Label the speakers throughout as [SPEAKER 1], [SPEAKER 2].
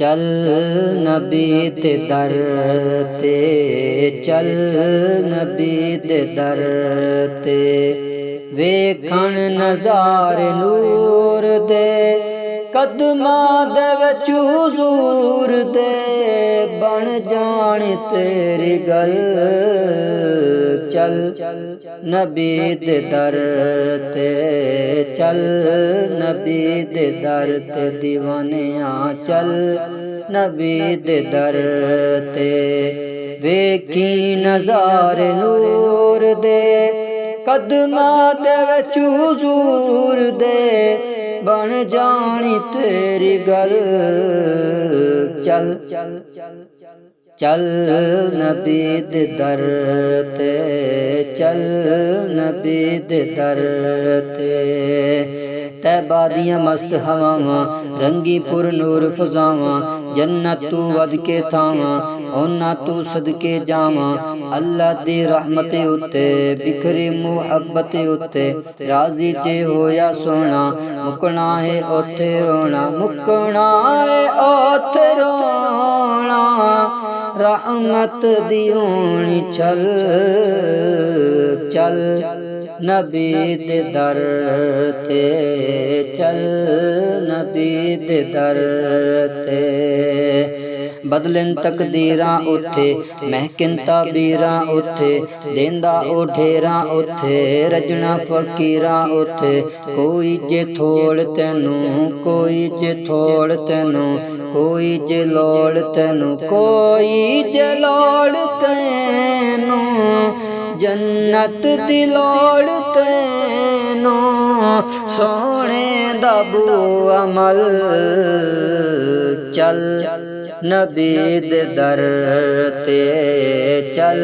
[SPEAKER 1] चल नबी दे दर ते, चल नबी दे दर ते, वेखण नज़ारे नूर दे, कदमां दे विच हुजूर दे, बन जाण तेरी गल। चल नबी दे दर ते, चल नबी दे दर ते, दीवानिया चल नबी दे दर ते, वेखी नज़ारे नूर दे, कदमां दे विच हुजूर दे, बन जानी तेरी गल। चल चल नबी दे दर ते, चल नबी दे दर ते, तैबा दियां मस्त हवावां, रंगी पुर नूर फजावां, जन्नत तू वध के थावां, ओना तू सदके जावां। अल्लाह दी रहमत उत्ते, बिखरी मुहब्बत उत्ते, राजी चे होया सोना, मुकना है ओथे रोना, मुकना है ओथे रोना, रहमत दी होनी छल। चल नबी दे दर ते, चल नबी दे दर ते, बदलन तकदीरां उथे, महकिन ताबीरां उथे, देंदा ओ ढेरां उथे, रजना फकीरां उथे, कोई जे थोड़ तैनू, कोई जे थोड़ तैनू, कोई जे लोड़ तैनू, कोई जे लोड़ तैनू, जन्नत दी लोड़ तैनू, सोने दा बूआ मल। चल नबी दे दर ते, चल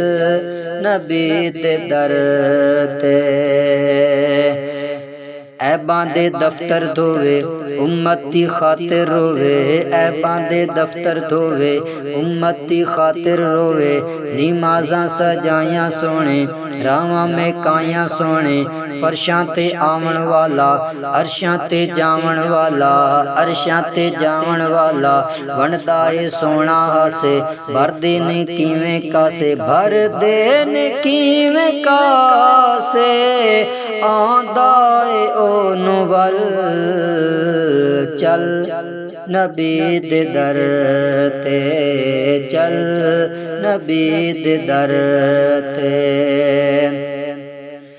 [SPEAKER 1] नबी दे दर ते, ऐबां दे दफ्तर धोवे, उम्मत दी खातिर रोवे, ऐबां दे दफ्तर धोवे, उम्मत दी खातिर रोवे, नमाज़ां सजाइयां सोने, रावां में कायां सोने, फरशां ते आवन वाला, अरशां ते जावन वाला, अरशां ते जावन वाला, वंडदा ए सोना हासे, भरदे ने किवें कासे, भरदे ने किवें कासे, आंदा ए ओनू वल। चल नबी दे दर ते, चल नबी दे दर ते,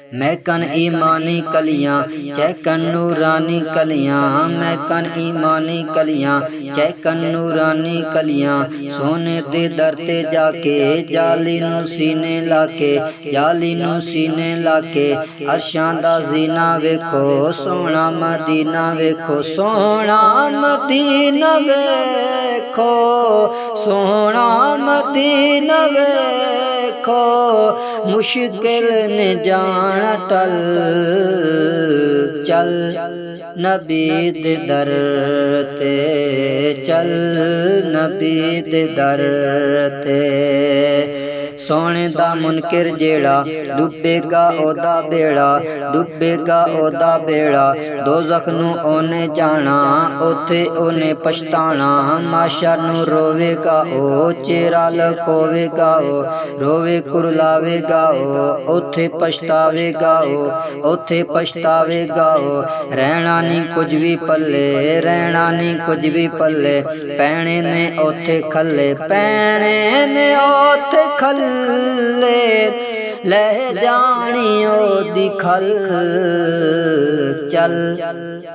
[SPEAKER 1] महकन ईमानी कलियां, चहकन नूरानी कलियां, महकन ईमानी कलियां, चहकन नूरानी कलियां, सोने दे दर ते जाके, जाली नू सीने लाके, जाली नू सीने लाके, अरशां दा जीना वेखो, सोना मदीना वेखो, सोना मदीना वेखो, सोना मदीना वेखो, मुश्किल ने जाना टल। चल नबी दे दर ते, चल नबी दे दर ते, सोने दा मुनकिर जेड़ा, डुबेगा ओदा बेड़ा, डुबेगा ओदा बेड़ा, दोज़ख नू ओने जाना, ओथे ओने पछताना, माशर नू रोवेगा ओ, चेहरा लकोवेगा ओ, रोवे कुरलावेगा ओ, ओथे पछतावेगा ओ, ओथे पछतावेगा ओ, रहना नी कुछ भी पल्ले, रहना नी कुछ भी पल्ले, पैणे ने ओथे खल्ले, पैणे ने ओथे खल्ले, लह जानी ओदी खल। चल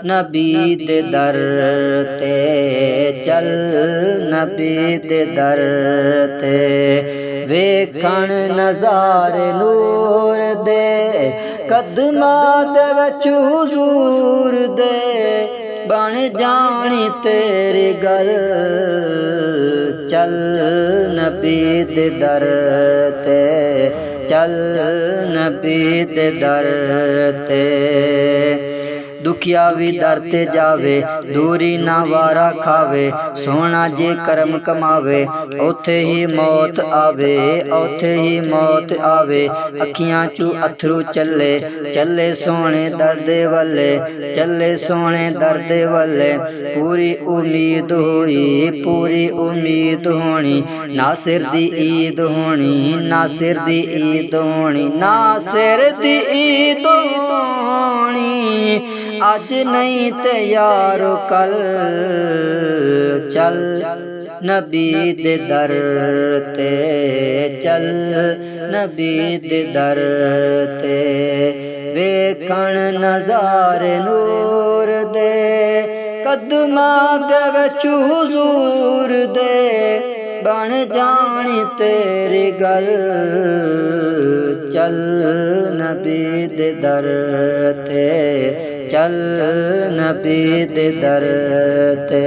[SPEAKER 1] नबी दे दर ते, चल नबी दे दर ते, वेखण नज़ारे नूर दे, कदमां दे विच हुजूर दे, बन जानी तेरी गल। चल नबी दे दर ते, चल नबी दे दर ते, दुखिया भी दर ते जावे, दूरी ना वारा खावे, सोहना जे कर्म कमावे, उथे ही मौत आवे, उथे ही मौत आवे। अखियां चू अथरू चले, चले सोहने दर दे वल्ले, चले सोहने दर दे वल्ले। पूरी उम्मीद होई, पूरी उम्मीद होनी, नासिर दी ईद होनी, नासिर दी ईद होनी, नासिर दी ईद होनी। अज नहीं ते यारो कल चल, नबी दे दर ते चल, नबी दे दर ते। वेखण नज़ारे नूर दे, कदमां दे विच हुजूर दे, बन जानी तेरी गल। चल नबी दे दर ते चल, नबी दे दर ते।